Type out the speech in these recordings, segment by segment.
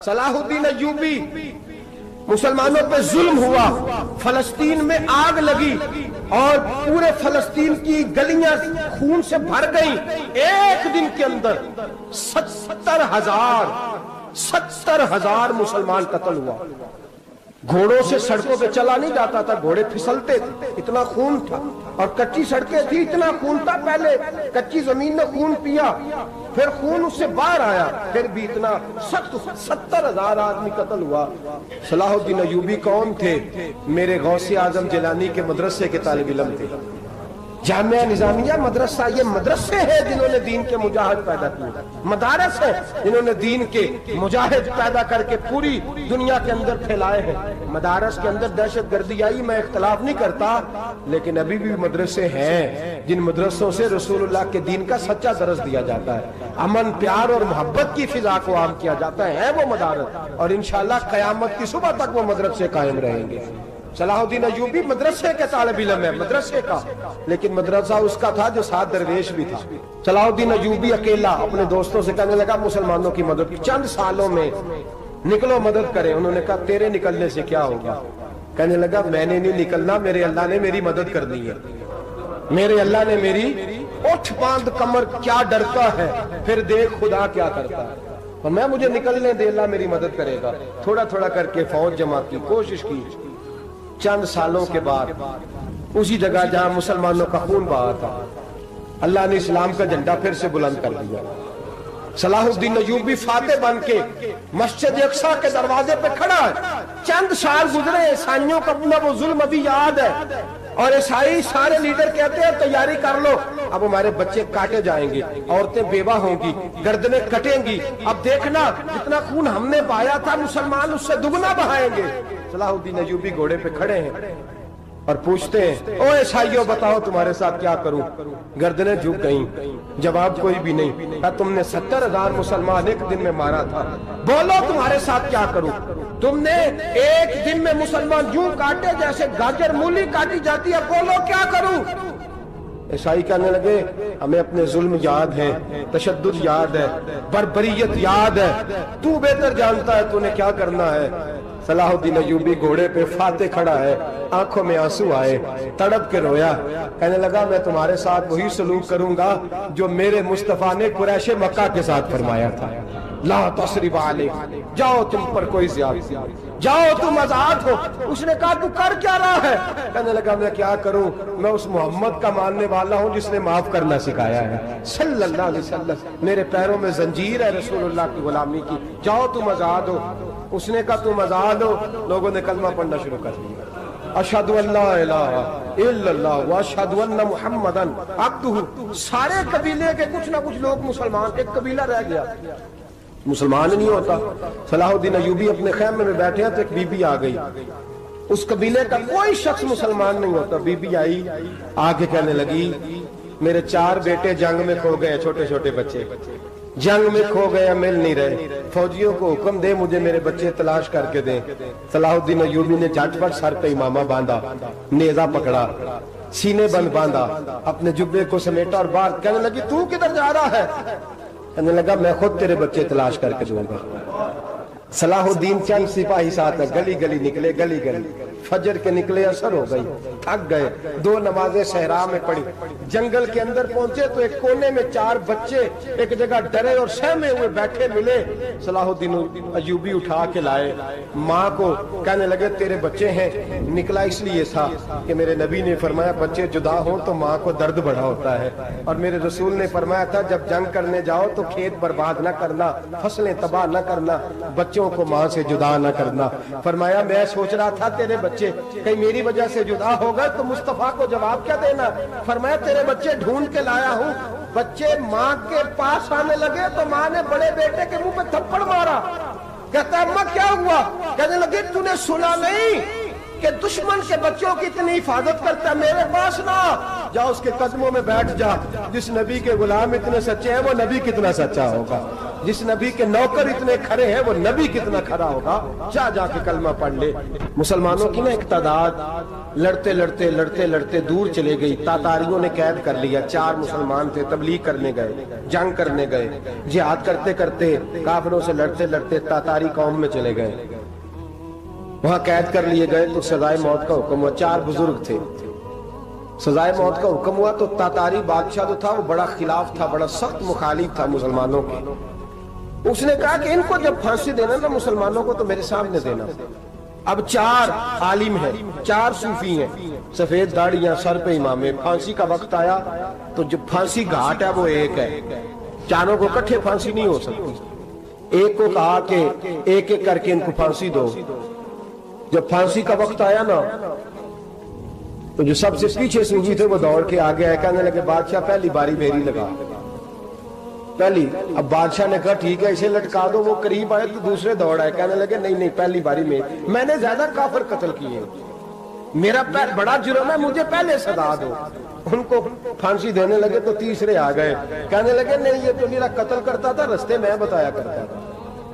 صلاح الدین ایوبی مسلمانوں پہ ظلم ہوا، فلسطین میں آگ لگی اور پورے فلسطین کی گلیاں خون سے بھر گئیں۔ ایک دن کے اندر 70,000 مسلمان قتل ہوا۔ گھوڑوں سے سڑکوں پہ چلا نہیں جاتا تھا، گھوڑے پھسلتے تھے، اتنا خون تھا، اور کچی سڑکیں تھی، اتنا خون تھا۔ پہلے کچی زمین نے خون پیا، پھر خون اس سے باہر آیا، پھر بھی اتنا 70,000 آدمی قتل ہوا۔ صلاح الدین ایوبی کون تھے؟ میرے غوث اعظم جیلانی کے مدرسے کے طالب علم تھے۔ جامعہ نظامیہ مدرسہ، یہ مدرسے ہیں جنہوں نے دین کے مجاہد پیدا کیے، مدارس ہیں جنہوں نے دین کے مجاہد پیدا کر کے پوری دنیا کے اندر پھیلائے ہیں۔ مدارس کے اندر دہشت گردی آئی، میں اختلاف نہیں کرتا، لیکن ابھی بھی مدرسے ہیں جن مدرسوں سے رسول اللہ کے دین کا سچا درس دیا جاتا ہے، امن، پیار اور محبت کی فضا کو عام کیا جاتا ہے وہ مدارس، اور انشاءاللہ قیامت کی صبح تک وہ مدرسے قائم رہیں گے۔ صلاح الدین ایوبی مدرسے کے طالب علم ہے، مدرسے کا، لیکن مدرسہ اس کا تھا جو ساتھ درویش بھی تھا۔ صلاح الدین ایوبی اکیلا اپنے دوستوں سے کہنے لگا مسلمانوں کی مدد چند سالوں میں نکلو مدد کریں۔ انہوں نے کہا تیرے نکلنے سے کیا ہوگا؟ کہنے لگا میں نے نہیں نکلنا، میرے اللہ نے میری مدد کرنی ہے، میرے اللہ نے میری اٹھ باندھ کمر کیا ڈرتا ہے، پھر دیکھ خدا کیا کرتا ہے، اور میں مجھے نکلنے دے، اللہ میری مدد کرے گا۔ تھوڑا تھوڑا کر کے فوج جمع کی، کوشش کی۔ چند سالوں کے بعد اسی جگہ جہاں مسلمانوں کا خون بہا تھا، اللہ نے اسلام کا جھنڈا پھر سے بلند کر دیا۔ صلاح الدین ایوبی فاتح بن کے مسجد اقصی کے دروازے پہ کھڑا ہے۔ چند سال گزرے، عیسائیوں کا اپنا وہ ظلم ابھی یاد ہے، اور عیسائی سارے لیڈر کہتے ہیں تیاری کر لو، اب ہمارے بچے کاٹے جائیں گے، عورتیں بیوہ ہوں گی، گردنیں کٹیں گی، اب دیکھنا جتنا خون ہم نے بہایا تھا مسلمان اس سے دگنا بہائیں گے۔ صلاح الدین ایوبی گھوڑے پہ کھڑے ہیں اور پوچھتے ہیں او عیسائیوں بتاؤ تمہارے ساتھ کیا کروں؟ گردنیں جھک گئیں، جواب کوئی بھی نہیں۔ کہا تم نے 70,000 مسلمان ایک دن میں مارا تھا، بولو تمہارے ساتھ کیا کروں؟ تم نے ایک دن میں مسلمان یوں کاٹے جیسے گاجر مولی کاٹی جاتی ہے، بولو کیا کروں؟ عیسائی کہنے لگے ہمیں اپنے ظلم یاد ہے، تشدد یاد ہے، بربریت یاد ہے، تو بہتر جانتا ہے تو نے کیا کرنا ہے۔ صلاح الدین ایوبی گھوڑے پہ فاتح کھڑا ہے، آنکھوں میں آنسو آئے، تڑپ کے رویا، کہنے لگا میں تمہارے ساتھ وہی سلوک کروں گا جو میرے مصطفیٰ نے قریش مکہ کے ساتھ فرمایا تھا، لا تصریب علیک، جاؤ تم پر کوئی زیادتی، جاؤ تم آزاد ہو۔ اس نے کہا تو کر کیا رہا ہے؟ کہنے لگا میں کیا کروں، میں اس محمد کا ماننے والا ہوں جس نے معاف کرنا سکھایا ہے صلی اللہ علیہ وسلم، میرے پیروں میں زنجیر ہے رسول اللہ کی غلامی کی، جاؤ تم آزاد ہو۔ اس نے کہا تم آزاد ہو، لوگوں نے کلمہ پڑھنا شروع کر دیا، اشہد ان لا الہ الا اللہ واشہد ان محمدً عبدہ۔ سارے قبیلے کے کچھ نہ کچھ لوگ مسلمان، ایک قبیلہ رہ گیا مسلمان نہیں ہوتا۔ صلاح الدین ایوبی اپنے خیمے میں بیٹھے ہیں تو ایک بی بی آ گئی، اس قبیلے کا کوئی شخص مسلمان نہیں ہوتا۔ بی بی آئی، آگے کہنے لگی میرے 4 بیٹے جنگ میں کھو گئے، چھوٹے چھوٹے بچے جنگ میں کھو گئے، مل نہیں رہے، فوجیوں کو حکم دے مجھے میرے بچے تلاش کر کے دیں۔ صلاح الدین ایوبی نے جھٹ پٹ سر پہ امامہ باندھا، نیزہ پکڑا، سینے بند باندھا، اپنے جبے کو سمیٹا اور باہر کہنے لگی تو کدھر جا رہا ہے؟ کہنے لگا میں خود تیرے بچے تلاش کر کے دوں گا۔ صلاح الدین چند سپاہی ساتھ گلی گلی نکلے، گلی گلی فجر کے نکلے، اثر ہو گئی، تھک گئے، 2 نمازیں صحرا میں پڑھی، جنگل کے اندر پہنچے تو ایک کونے میں 4 بچے ایک جگہ ڈرے اور سہمے ہوئے بیٹھے ملے۔ صلاح الدین ایوبی اٹھا کے لائے، ماں کو کہنے لگے تیرے بچے ہیں، نکلا اس لیے تھا کہ میرے نبی نے فرمایا بچے جدا ہوں تو ماں کو درد بڑا ہوتا ہے، اور میرے رسول نے فرمایا تھا جب جنگ کرنے جاؤ تو کھیت برباد نہ کرنا، فصلیں تباہ نہ کرنا، بچوں کو ماں سے جدا نہ کرنا۔ فرمایا میں سوچ رہا تھا تیرے بچے کہیں میری وجہ سے جدا ہو گئے تو مصطفیٰ کو جواب کیا دینا؟ فرمایا تیرے بچے ڈھونڈ کے لایا ہوں۔ بچے ماں کے پاس آنے لگے تو ماں نے بڑے بیٹے کے منہ پہ تھپڑ مارا، کہتا ہے اماں کیا ہوا؟ کہنے لگے تو نے سنا نہیں کہ دشمن کے بچوں کی اتنی حفاظت کرتا ہے، میرے پاس نہ جا، اس کے قدموں میں بیٹھ جا، جس نبی کے غلام اتنے سچے ہیں وہ نبی کتنا سچا ہوگا۔ جس نبی کے نوکر اتنے کھڑے ہیں وہ نبی کتنا کھڑا ہوگا. جا کے کلمہ پڑھ لے. مسلمانوں کی نا ایک تعداد لڑتے لڑتے دور چلے گئی. تاتاریوں نے قید کر لیا. 4 مسلمان تھے, تبلیغ کرنے گئے, جنگ کرنے گئے, جہاد کرتے کرتے کافروں سے لڑتے تاتاری قوم میں چلے گئے. وہاں قید کر لیے گئے تو سزائے موت کا حکم ہوا. 4 بزرگ تھے. سزائے موت کا حکم ہوا تو تاتاری بادشاہ جو تھا وہ بڑا خلاف تھا, بڑا سخت مخالف تھا مسلمانوں کے. اس نے کہا کہ ان کو جب پھانسی دینا نا مسلمانوں کو تو میرے سامنے دینا. اب 4 عالم ہیں, 4 صوفی ہیں, سفید داڑیاں, سر پہ امامے. پھانسی کا وقت آیا تو جو پھانسی گھاٹ ہے وہ ایک ہے. چاروں کو اکٹھے پھانسی نہیں ہو سکتی. ایک کو کہا کہ ایک ایک کر کے ان کو پھانسی دو. جب پھانسی کا وقت آیا نا تو جو سب سے پیچھے صوفی تھے وہ دوڑ کے آگے آئے, کہنے لگے بادشاہ پہلی باری میری لگا. پہلی. اب بادشاہ نے کہا ٹھیک ہے اسے لٹکا دو. وہ قریب آئے تو دوسرے دوڑ آئے, کہنے لگے نہیں پہلی باری میں نے زیادہ کافر قتل کیے, میرا بڑا جرم ہے, مجھے پہلے سزا دو. ان کو پھانسی دینے لگے تو تیسرے آ گئے, کہنے لگے نہیں یہ تو میرا قتل کرتا تھا, رستے میں بتایا کرتا تھا,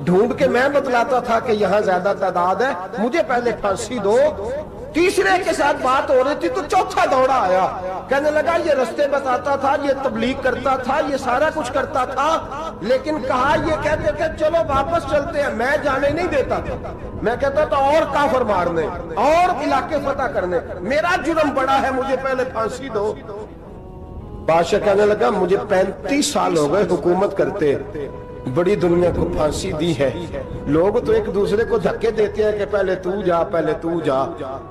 ڈھونڈ کے میں بتلاتا تھا کہ یہاں زیادہ تعداد ہے, مجھے پہلے پھانسی دو. تیسرے کے ساتھ بات ہو رہی تھی تو چوتھا دوڑا آیا, کہنے لگا یہ رستے بتاتا تھا, یہ تبلیغ کرتا تھا, یہ سارا کچھ کرتا تھا, لیکن کہا یہ کہتے تھے چلو واپس چلتے ہیں. میں جانے نہیں دیتا تھا, میں کہتا تھا اور کافر مارنے اور علاقے فتح کرنے. میرا جرم بڑا ہے, مجھے پہلے پھانسی دو. بادشاہ کہنے لگا مجھے 35 سال ہو گئے حکومت کرتے, بڑی دنیا کو پھانسی دی ہے. لوگ تو ایک دوسرے کو دھکے دیتے ہیں کہ پہلے تو جا,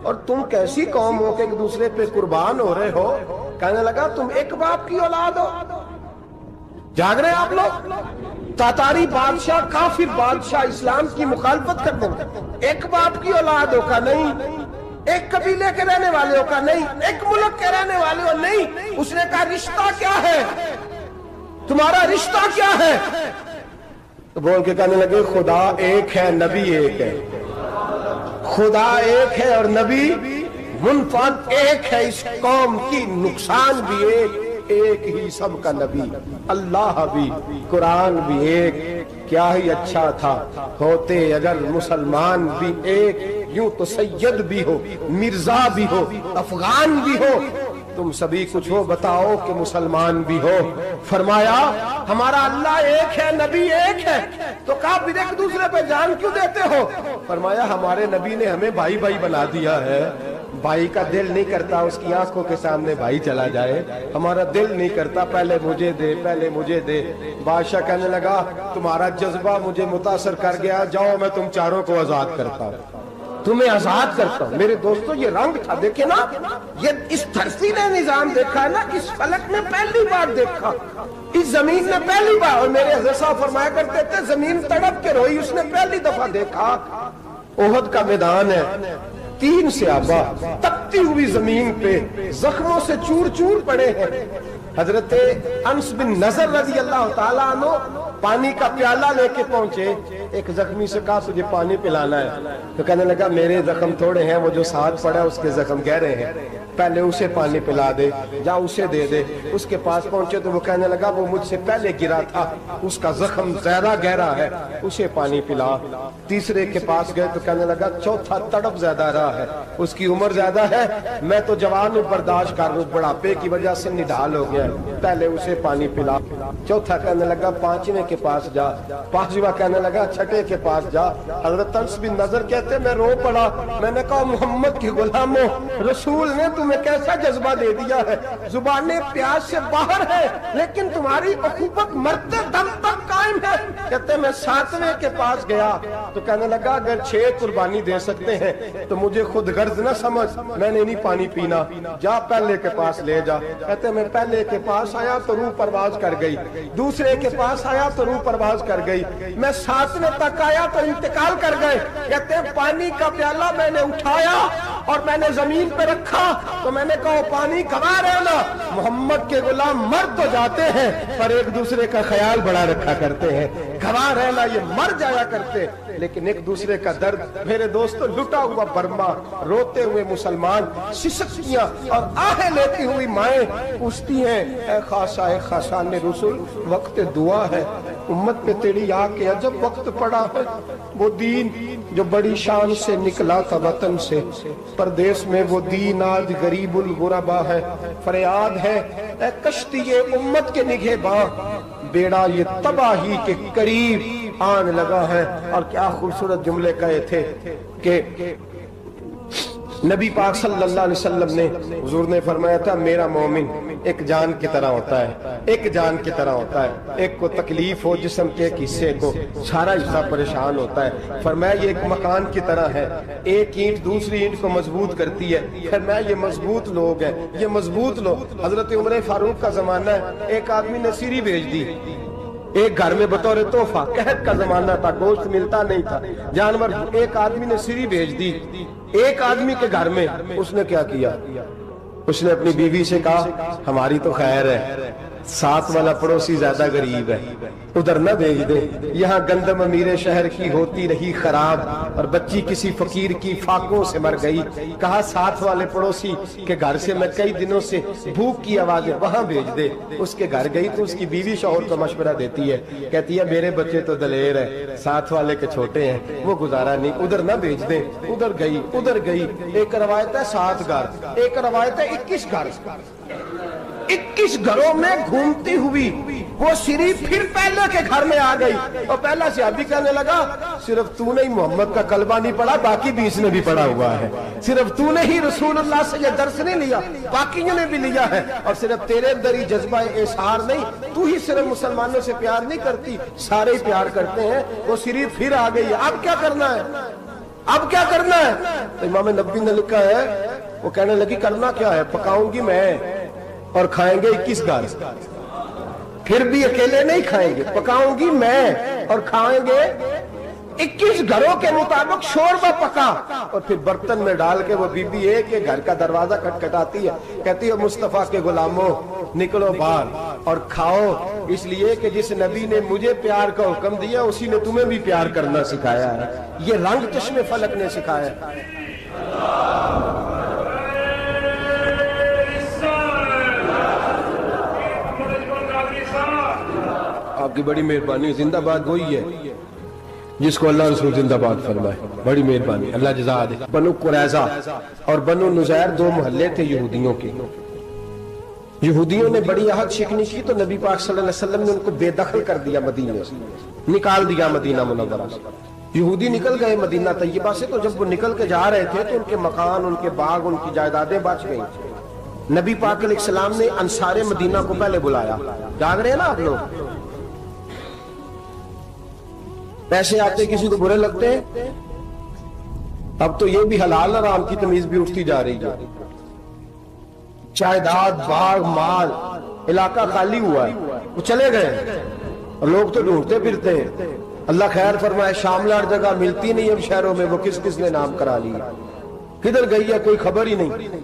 اور تم کیسی قوم ہو کہ ایک دوسرے پہ قربان ہو رہے ہو. کہنے لگا تم ایک باپ کی اولاد ہو. جاگ رہے آپ لوگ. تاتاری بادشاہ, کافر بادشاہ, اسلام کی مخالفت کر دیں. ایک باپ کی اولاد ہو کا نہیں, ایک قبیلے کے رہنے والے ہو کا نہیں, ایک ملک کے رہنے والے ہو نہیں. اس نے کہا رشتہ کیا ہے تمہارا, رشتہ کیا ہے؟ تو بول کے کہنے لگے خدا ایک ہے, نبی ایک ہے. خدا ایک ہے اور نبی منفرد ایک ہے. اس قوم کی نقصان بھی ایک ہی سب کا نبی. اللہ بھی, قرآن بھی ایک. کیا ہی اچھا تھا ہوتے اگر مسلمان بھی ایک. یوں تو سید بھی ہو, مرزا بھی ہو, افغان بھی ہو, تم سبھی کچھ ہو, بتاؤ کہ مسلمان بھی ہو. فرمایا ہمارا اللہ ایک ہے, نبی ایک ہے. تو کہا پھر ایک دوسرے پہ جان کیوں دیتے ہو؟ فرمایا ہمارے نبی نے ہمیں بھائی بنا دیا ہے. بھائی کا دل نہیں کرتا اس کی آنکھوں کے سامنے بھائی چلا جائے. ہمارا دل نہیں کرتا پہلے مجھے دے. بادشاہ کہنے لگا تمہارا جذبہ مجھے متاثر کر گیا, جاؤ میں تم چاروں کو آزاد کرتا ہوں, تمہیں آزاد کرتا ہوں. میرے دوستو یہ رنگ تھا, دیکھیں نا, یہ اس دھرتی نے نظام دیکھا ہے نا, اس فلک نے پہلی بار دیکھا, اس زمین نے پہلی بار. اور میرے حضرت صاحب فرمایا کرتے تھے زمین تڑپ کے روئی, اس نے پہلی دفعہ دیکھا. احد کا میدان ہے, 3 صحابہ تپتی ہوئی زمین پہ زخموں سے چور چور پڑے ہیں. حضرت انس بن نضر رضی اللہ تعالیٰ عنہ پانی کا پیالہ لے کے پہنچے. ایک زخمی سے کہا تجھے پانی پلانا ہے, تو کہنے لگا میرے زخم تھوڑے ہیں, وہ جو ساتھ پڑا ہے اس کے زخم گہرے ہیں, پہلے اسے پانی پلا دے, جا اسے دے دے. اس کے پاس پہنچے تو وہ کہنے لگا وہ مجھ سے پہلے گرا تھا, اس کا زخم زیادہ گہرا ہے, اسے پانی پلا. تیسرے کے پاس گئے تو کہنے لگا چوتھا تڑپ زیادہ رہا ہے, اس کی عمر زیادہ ہے, میں تو جوان ہوں برداشت کر لوں, بڑھاپے کی وجہ سے نڈھال ہو گیا, پہلے اسے پانی پلا. چوتھا کہنے لگا 5ویں کے پاس جا. 5واں کہنے لگا 6ٹھے کے پاس جا. حضرت انس بن نضر کہتے میں رو پڑا, میں نے کہا محمد کے غلاموں, رسول نے تمہیں کیسا جذبہ دے دیا ہے, زبانیں پیاس سے باہر ہے لیکن تمہاری اخوت مرتے دم تک قائم ہے. کہتے میں 7ویں کے پاس گیا تو کہنے لگا اگر 6 قربانی دے سکتے ہیں تو مجھے خود غرض نہ سمجھ, میں نے نہیں پانی پینا, جا پہلے کے پاس لے جا. کہتے میں پہلے کے پاس آیا تو روح پرواز کر گئی, دوسرے کے پاس آیا تو روح پرواز کر گئی, میں 7ویں تک آیا تو انتقال کر گئے. کہتے ہیں پانی کا پیالہ میں نے اٹھایا اور میں نے زمین پہ رکھا تو میں نے کہا پانی گوا رہنا, محمد کے غلام مر تو جاتے ہیں پر ایک دوسرے کا خیال بڑا رکھا کرتے ہیں, گوا رہنا یہ مر جایا کرتے لیکن ایک دوسرے کا درد. میرے دوستو لٹا ہوا برما, روتے ہوئے مسلمان, سسکیاں اور آہیں لیتی ہوئی مائیں پوچھتی ہیں اے خاصا اے خاصان رسول, وقت دعا ہے, امت پہ تیری آ کے عجب وقت پڑا ہے، وہ دین جو بڑی شان سے نکلا تھا وطن سے، پردیس میں وہ دین آج غریب الغربا ہے۔ فریاد ہے اے کشتی امت کے نگہباں، بیڑا یہ تباہی کے قریب آن لگا ہے۔ اور کیا خوبصورت جملے کہے تھے کہ نبی پاک صلی اللہ علیہ وسلم نے، حضور نے فرمایا تھا میرا مومن ایک جان کی طرح ہوتا ہے، ایک جان کی طرح ہوتا ہے، ایک کو تکلیف ہو جسم کے ایک حصے کو، سارا حصہ پریشان ہوتا ہے۔ فرمایا یہ ایک مکان کی طرح ہے، ایک اینٹ دوسری اینٹ کو مضبوط کرتی ہے۔ فرمایا یہ مضبوط لوگ ہیں، یہ مضبوط لوگ۔ حضرت عمر فاروق کا زمانہ ہے، ایک آدمی نے سیری بھیج دی ایک گھر میں بطور تحفہ، قحط کا زمانہ تھا، گوشت ملتا نہیں تھا، جانور، ایک آدمی نے سیری بھیج دی ایک آدمی کے گھر میں۔ اس نے کیا کیا؟ اس نے اپنی بیوی سے کہا ہماری تو خیر ہے، ساتھ والا پڑوسی زیادہ غریب ہے، ادھر نہ بھیج دے، یہاں گندم امیر شہر کی ہوتی رہی خراب، اور بچی کسی فقیر کی فاقوں سے مر گئی۔ کہا ساتھ والے پڑوسی کے گھر سے میں کئی دنوں سے بھوک کی آوازیں، وہاں بھیج دے۔ اس کے گھر گئی تو اس کی بیوی شوہر کو مشورہ دیتی ہے، کہتی ہے میرے بچے تو دلیر ہے، ساتھ والے کے چھوٹے ہیں، وہ گزارا نہیں، ادھر نہ بھیج دے۔ ادھر گئی۔ ایک روایت ہے 7 گھر، ایک روایت ہے 21 گھر، 21 گھروں میں گھومتی ہوئی وہ سری پھر پہلے کے گھر میں آ گئی، اور پہلا صحابی کہنے لگا صرف تو نے ہی محمد کا کلمہ نہیں پڑھا، باقی 20 نے بھی پڑھا ہوا ہے، صرف تو نے ہی رسول اللہ سے یہ درس نہیں لیا، باقیوں نے بھی لیا ہے، اور صرف تیرے اندر ہی جذبہ اظہار نہیں، تو ہی صرف مسلمانوں سے پیار نہیں کرتی، سارے ہی پیار کرتے ہیں۔ وہ سری پھر آ گئی، اب کیا کرنا ہے؟ اب کیا کرنا ہے؟ امام نبوی نے لکھا ہے، وہ کہنے لگی کرنا کیا ہے؟ پکاؤں گی میں اور کھائیں گے 21 گھر، پھر بھی اکیلے نہیں کھائیں گے، پکاؤں گی میں اور کھائیں گے 21 گھروں کے مطابق شوربہ پکا، اور پھر برتن میں ڈال کے وہ بی بی ایک کے گھر کا دروازہ کھٹکھٹاتی ہے، کہتی ہے مصطفیٰ کے غلاموں نکلو باہر اور کھاؤ، اس لیے کہ جس نبی نے مجھے پیار کا حکم دیا اسی نے تمہیں بھی پیار کرنا سکھایا ہے، یہ رنگ چشم فلک نے سکھایا ہے۔ آپ کی بڑی مہربانی، زندہ باد وہی ہے جس کو اللہ رسول زندہ باد فرمائے، بڑی مہربانی، اللہ جزا دے۔ بنو قریظہ اور بنو نذیر 2 محلے تھے یہودیوں کے، یہودیوں نے بڑی عہد شکنی کی تو نبی پاک صلی اللہ علیہ وسلم نے ان کو بے دخل کر دیا، مدینے سے نکال دیا، مدینہ منورہ سے۔ یہودی نکل گئے مدینہ طیبہ سے، تو جب وہ نکل کے جا رہے تھے تو ان کے مکان، ان کے باغ، ان کی جائیدادیں بچ گئیں۔ نبی پاک علیہ السلام نے انصار مدینہ کو پہلے بلایا، جاگ رہے ہیں نا آپ لوگ؟ پیسے آتے کسی کو برے لگتے ہیں، اب تو یہ بھی حلال حرام کی تمیز بھی اٹھتی جا رہی ہے، جائیداد، باغ، مال، علاقہ خالی ہوا ہے، وہ چلے گئے اور لوگ تو ڈھونڈتے پھرتے ہیں۔ اللہ خیر فرمائے، شاملار جگہ ملتی نہیں اب شہروں میں، وہ کس کس نے نام کرا لی، کدھر گئی ہے کوئی خبر ہی نہیں،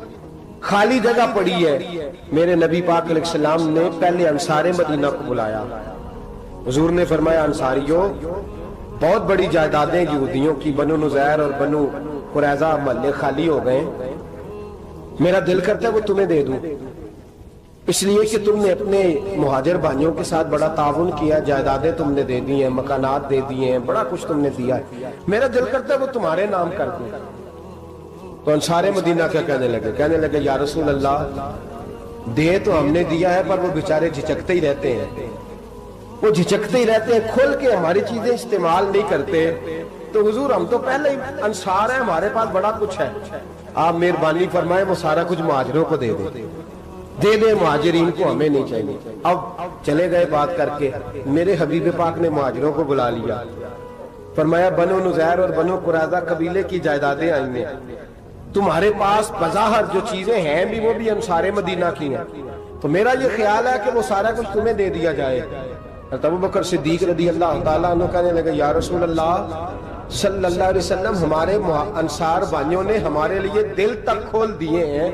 خالی جگہ پڑی ہے۔ میرے نبی پاک علیہ السلام نے پہلے انصار مدینہ کو بلایا، حضور نے فرمایا انصاریوں بہت بڑی جائیدادیں یہودیوں کی، بنو نذیر اور بنو قریظہ محلے خالی ہو گئے، میرا دل کرتا ہے وہ تمہیں دے دوں، اس لیے کہ تم نے اپنے مہاجر بھائیوں کے ساتھ بڑا تعاون کیا، جائیدادیں تم نے دے دی ہیں، مکانات دے دیے ہیں، بڑا کچھ تم نے دیا ہے، میرا دل کرتا ہے وہ تمہارے نام کر دوں۔ تو انصار مدینہ کیا کہنے لگے یا رسول اللہ دے تو ہم نے دیا ہے، پر وہ بیچارے جھچکتے ہی رہتے ہیں، وہ جھچکتے ہی رہتے ہیں، کھول کے ہماری چیزیں استعمال نہیں کرتے۔ تو حضور ہم تو پہلے ہی انصار ہیں، ہمارے پاس بڑا کچھ ہے، آپ مہربانی فرمائیں وہ سارا کچھ مہاجروں کو دے دے، مہاجرین کو ہمیں نہیں چاہیے۔ اب چلے گئے بات کر کے، میرے حبیب پاک نے مہاجروں کو بلا لیا، فرمایا بنو نذیر اور بنو قریظہ قبیلے کی جائیدادیں آئی ہیں، تمہارے پاس بظاہر جو چیزیں ہیں بھی وہ بھی انصار مدینہ کی ہیں، تو میرا یہ خیال ہے کہ وہ سارا کچھ تمہیں دے دیا جائے۔ ابو بکر صدیق رضی اللہ تعالیٰ عنہ کہنے لگے یا رسول اللہ صلی اللہ علیہ وسلم ہمارے انصار بھائیوں نے ہمارے لیے دل تک کھول دیے ہیں،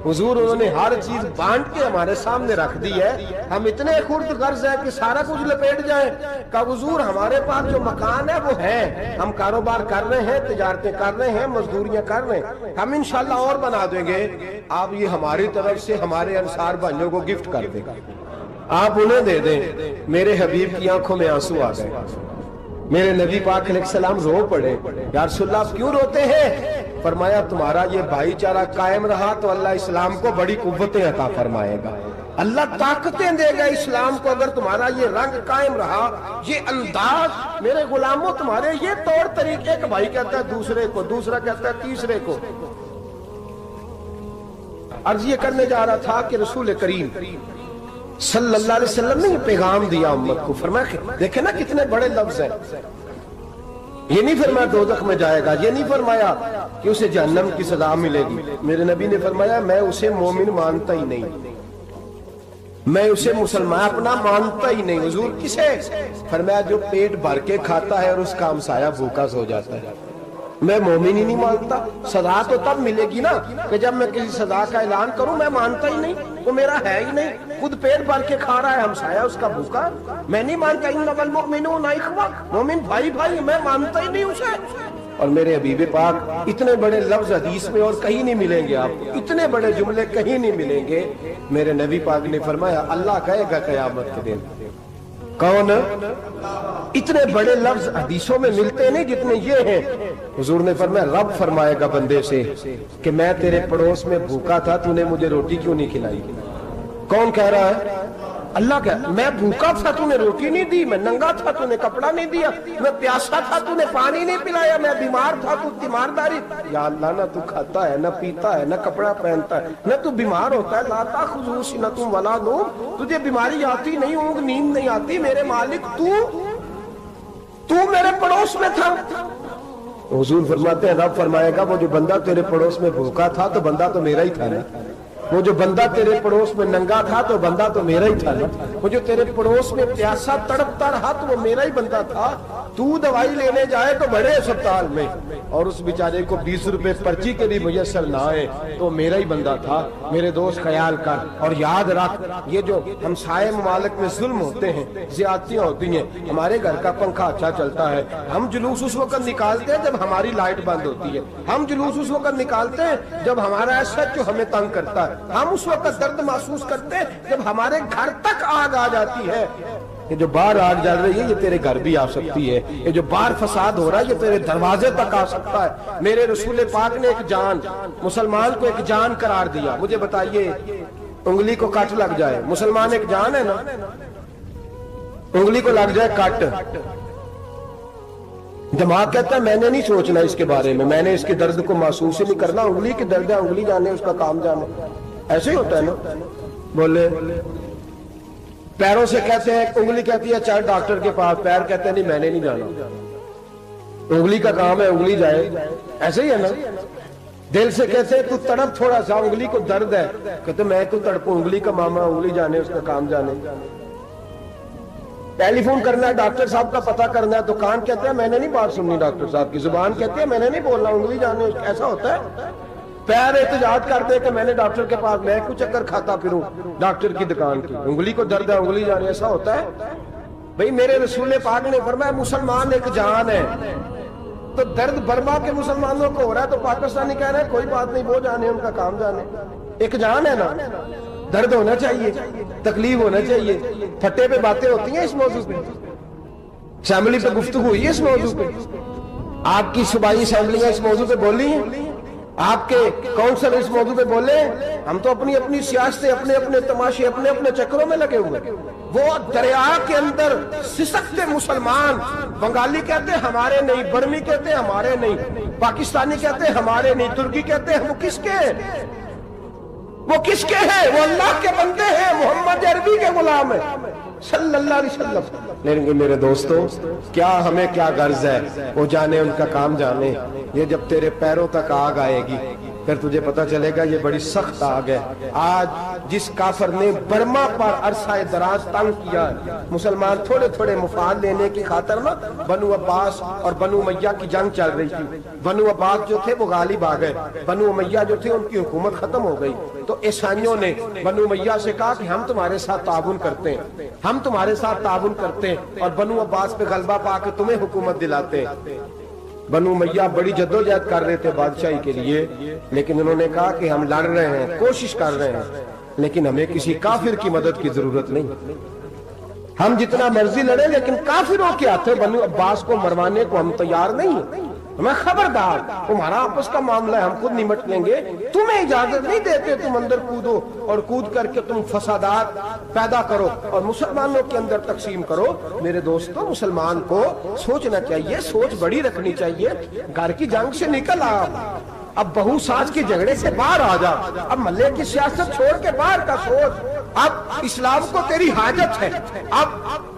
حضور انہوں نے ہر چیز بانٹ کے ہمارے سامنے رکھ دی ہے، ہم اتنے خرد غرض ہیں کہ سارا کچھ لپیٹ جائیں۔ کہ حضور ہمارے پاس جو مکان ہے وہ ہے، ہم کاروبار کر رہے ہیں، تجارتیں کر رہے ہیں، مزدوریاں کر رہے ہیں، ہم انشاءاللہ اور بنا دیں گے، آپ یہ ہماری طرف سے ہمارے انصار بھائیوں کو گفٹ کر دیں۔ آپ انہیں دے دیں. میرے حبیب کی آنکھوں میں آنسو آ گئے. میرے نبی پاک علیہ السلام رو پڑے. یا رسول اللہ آپ کیوں روتے ہیں؟ فرمایا تمہارا یہ بھائی چارہ قائم رہا تو اللہ اسلام کو بڑی قوتیں عطا فرمائے گا. اللہ طاقتیں دے گا اسلام کو اگر تمہارا یہ رنگ قائم رہا, یہ انداز. میرے غلاموں تمہارے یہ طور طریقے, ایک بھائی کہتا ہے دوسرے کو, دوسرا کہتا ہے تیسرے کو. عرض یہ کرنے جا رہا تھا کہ رسول کریم صلی اللہ علیہ وسلم نے یہ پیغام دیا امت کو. فرمایا دیکھیں نا کتنے بڑے لفظ ہیں. یہ نہیں فرمایا دوزخ میں جائے گا, یہ نہیں فرمایا کہ اسے جہنم کی سزا ملے گی. میرے نبی نے فرمایا میں اسے مومن مانتا ہی نہیں, میں اسے مسلمان اپنا مانتا ہی نہیں. حضور کسے؟ فرمایا جو پیٹ بھر کے کھاتا ہے اور اس کا ہمسایہ بھوکا سو جاتا ہے. میں مومن ہی نہیں مانتا. سزا تو تب ملے گی نا کہ جب میں کسی سزا کا اعلان کروں. میں مانتا ہی نہیں, وہ میرا ہے ہی نہیں. خود پیٹ بھر کے کھا رہا ہے, ہمسایہ اس کا بھوکا. میں نہیں مانتا انما المؤمنون اخوہ, مومن بھائی بھائی, میں مانتا ہی نہیں اسے. اور میرے حبیب پاک اتنے بڑے لفظ حدیث میں اور کہیں نہیں ملیں گے آپ کو, اتنے بڑے جملے کہیں نہیں ملیں گے. میرے نبی پاک نے فرمایا اللہ کہے گا قیامت کے دن. کون؟ اتنے بڑے لفظ حدیثوں میں ملتے نہیں جتنے یہ ہیں. حضور نے فرمایا رب فرمائے گا بندے سے کہ میں تیرے پڑوس میں بھوکا تھا, تو نے مجھے روٹی کیوں نہیں کھلائی؟ کون کہہ رہا ہے؟ اللہ کہہ, میں بھوکا تھا تو نے روٹی نہیں دی, میں ننگا تھا تو نے کپڑا نہیں دیا, میں پیاسا تھا تو نے پانی نہیں پلایا, میں بیمار تھا تو تیمارداری. یا اللہ نہ تو کھاتا ہے, نہ پیتا ہے, نہ کپڑا پہنتا ہے, نہ تو بیمار ہوتا ہے. لا تاخذہ سنۃ ولا نوم, تجھے بیماری آتی نہیں, اونگ نیند نہیں آتی. میرے مالک تو میرے پڑوس میں تھا. حضور فرماتے ہیں رب فرمائے گا وہ جو بندہ تیرے پڑوس میں بھوکا تھا تو بندہ تو میرا ہی تھا نا. وہ جو بندہ تیرے پڑوس میں ننگا تھا تو بندہ تو میرا ہی تھا نا. وہ جو تیرے پڑوس میں پیاسا تڑپتا رہا تو وہ میرا ہی بندہ تھا. تو دوائی لینے جائے تو بڑے اسپتال میں اور اس بیچارے کو 20 روپے پرچی کے بھی میسر نہ آئے تو میرا ہی بندہ تھا. میرے دوست خیال کر اور یاد رکھ, یہ جو ہمسائے ممالک میں ظلم ہوتے ہیں, زیادتیاں ہوتی ہیں. ہمارے گھر کا پنکھا اچھا چلتا ہے, ہم جلوس اس وقت نکالتے ہیں جب ہماری لائٹ بند ہوتی ہے. ہم جلوس اس وقت نکالتے ہیں جب ہمارا ایسا جو ہمیں تنگ کرتا ہے. ہم اس وقت درد محسوس کرتے ہیں جب ہمارے گھر تک آگ آ جاتی ہے. یہ جو باہر آگ جل رہی ہے یہ تیرے گھر بھی آ سکتی ہے. یہ جو باہر فساد ہو رہا ہے یہ تیرے دروازے تک آ سکتا ہے. میرے رسول پاک نے ایک جان, مسلمان کو ایک جان قرار دیا. مجھے بتائیے انگلی کو کٹ لگ جائے, مسلمان ایک جان ہے نا, انگلی کو لگ جائے کٹ, دماغ کہتا ہے میں نے نہیں سوچنا اس کے بارے میں نے اس کے درد کو محسوس ہی نہیں کرنا. انگلی کی درد ہے, انگلی جانے, اس کا کام جانے. ایسے ہی ہوتا ہے نا. بولے پیروں سے کہتے ہیں, انگلی کہتی ہے چل ڈاکٹر کے پاس, پیر کہتے ہیں نہیں میں نے نہیں جانا, انگلی کا کام ہے انگلی جائے. ایسے ہی ہے نا. دل سے کہتے ہیں تو تڑپ تھوڑا سا, انگلی کو درد ہے, کہتے میں تو تڑپوں, انگلی کا معاملہ, انگلی جانے, اس کا کام جانے. ٹیلی فون کرنا ہے, ڈاکٹر صاحب کا پتہ کرنا ہے, تو کان کہتے ہیں میں نے نہیں بات سننی ڈاکٹر صاحب کی, زبان کہتی ہے میں نے نہیں بولنا, انگلی جانے. ایسا ہوتا ہے. پیر احتجاج کرتے کہ میں نے ڈاکٹر کے پاس, میں کچھ چکر کھاتا پھروں ڈاکٹر کی دکان کی, انگلی کو درد ہے انگلی جانے. ایسا ہوتا ہے بھئی. میرے رسول پاک نے فرمایا مسلمان ایک جان ہے. تو درد برما کے مسلمانوں کو ہو رہا ہے تو پاکستانی کہہ رہے ہیں کوئی بات نہیں, وہ جانے, ان کا کام جانے. ایک جان ہے نا. درد ہونا چاہیے, تکلیف ہونا چاہیے. پھٹے پہ باتیں ہوتی ہیں اس موضوع پہ, اسمبلی پہ گفتگو ہوئی ہے اس موضوع پہ, آپ کی صوبائی اسمبلیاں اس موضوع پہ بولی ہیں, آپ کے کونسل اس موضوع پہ بولے. ہم تو اپنی اپنی سیاستیں, اپنے اپنے تماشے, اپنے اپنے چکروں میں لگے ہوئے. وہ دریا کے اندر سسکتے مسلمان, بنگالی کہتے ہیں ہمارے نہیں, برمی کہتے ہیں ہمارے نہیں, پاکستانی کہتے ہیں ہمارے نہیں, ترکی کہتے ہیں. وہ کس کے ہیں؟ وہ کس کے ہیں؟ وہ اللہ کے بندے ہیں, محمد عربی کے غلام ہیں صلی اللہ علیہ وسلم. لیکن میرے دوستو کیا ہمیں کیا غرض ہے, وہ جانے ان کا کام جانے. یہ جب تیرے پیروں تک آگ آئے گی پھر تجھے پتا چلے گا یہ بڑی سخت آگ ہے. آج جس کافر نے برما پر عرصہ دراز تنگ کیا, مسلمان تھوڑے تھوڑے مفاد لینے کی خاطر نا, بنو عباس اور بنو امیہ کی جنگ چل رہی تھی. بنو عباس جو تھے وہ غالب آ گئے, بنو امیہ جو تھے ان کی حکومت ختم ہو گئی. تو عیسائیوں نے بنو امیہ سے کہا کہ ہم تمہارے ساتھ تعاون کرتے ہیں, ہم تمہارے ساتھ تعاون کرتے ہیں اور بنو عباس پہ غلبہ پا کے تمہیں حکومت دلاتے ہیں. بنو امیہ بڑی جدوجہد کر رہے تھے بادشاہی کے لیے, لیکن انہوں نے کہا کہ ہم لڑ رہے ہیں, کوشش کر رہے ہیں, لیکن ہمیں کسی کافر کی مدد کی ضرورت نہیں. ہم جتنا مرضی لڑیں لیکن کافروں کے ہاتھوں بنو عباس کو مروانے کو ہم تیار نہیں ہیں. ہمیں خبردار، تمہارا آپس کا معاملہ ہے، ہم خود نمٹ لیں گے. تمہیں اجازت نہیں دیتے تم اندر کودو اور کود کر کے تم فسادات پیدا کرو اور مسلمانوں کے اندر تقسیم کرو. میرے دوستو، مسلمان کو سوچنا چاہیے، سوچ بڑی رکھنی چاہیے. گھر کی جنگ سے نکل آ، اب بہو ساس کے جھگڑے سے باہر آ جا. اب محلے کی سیاست چھوڑ کے باہر کا سوچ. اب اسلام کو تیری حاجت ہے. اب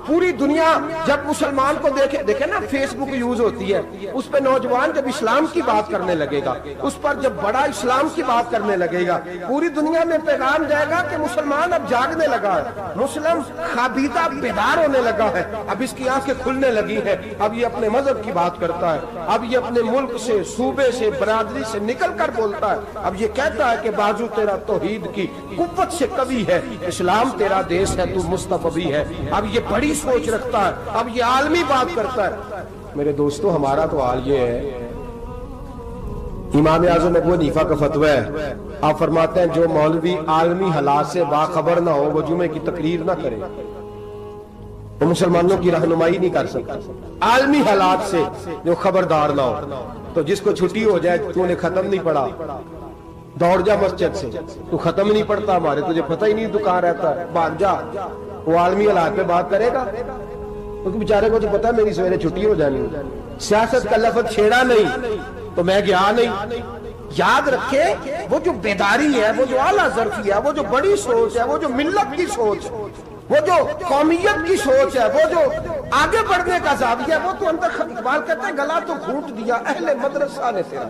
پوری دنیا جب مسلمان کو دیکھے نا، فیس بک یوز ہوتی ہے، اس پہ نوجوان جب اسلام کی بات کرنے لگے گا، اس پر جب بڑا اسلام کی بات کرنے لگے گا، پوری دنیا میں پیغام جائے گا کہ مسلمان اب جاگنے لگا ہے، مسلم خابیدہ بیدار ہونے لگا ہے. اب اس کی آنکھیں کھلنے لگی ہیں. اب یہ اپنے مذہب کی بات کرتا ہے. اب یہ اپنے ملک سے، صوبے سے، برادری سے نکل کر بولتا ہے. اب یہ کہتا ہے کہ بازو تیرا توحید کی قوت سے قوی ہے، اسلام تیرا دیس ہے، تو مصطفی ہے. اب یہ بڑی سوچ رکھتا ہے. اب یہ عالمی بات کرتا ہے. میرے دوستو، ہمارا تو حال یہ ہے. امام اعظم ابو حنیفہ کا فتویٰ ہے، آپ فرماتے ہیں جو مولوی عالمی حالات سے باخبر نہ ہو وہ جمعے کی تقریر نہ کرے، وہ مسلمانوں کی رہنمائی نہیں کر سکتا. عالمی حالات سے جو خبردار نہ ہو. تو جس کو چھٹی ہو جائے، تو نے ختم نہیں پڑھا، دوڑ جا مسجد سے. تو ختم نہیں پڑھتا ہمارے، تجھے پتہ ہی نہیں دکان رہتا ہے، بھاگ جا. وہ عالمی حالات پہ بات کرے گا، کیونکہ بیچارے کو تو پتہ ہے میری سویرے چھٹی ہو جانی. سیاست کا لفظ چھیڑا نہیں تو میں گیا نہیں. یاد رکھے، وہ جو بیداری ہے، وہ جو اعلیٰ ظرفی ہے، وہ جو بڑی سوچ ہے، وہ جو ملت کی سوچ، وہ جو قومیت کی سوچ ہے، وہ جو آگے بڑھنے کا زاویہ ہے، وہ تو اندر. اقبال کہتے ہیں گلا تو گھونٹ دیا اہل مدرسہ نے تیرا،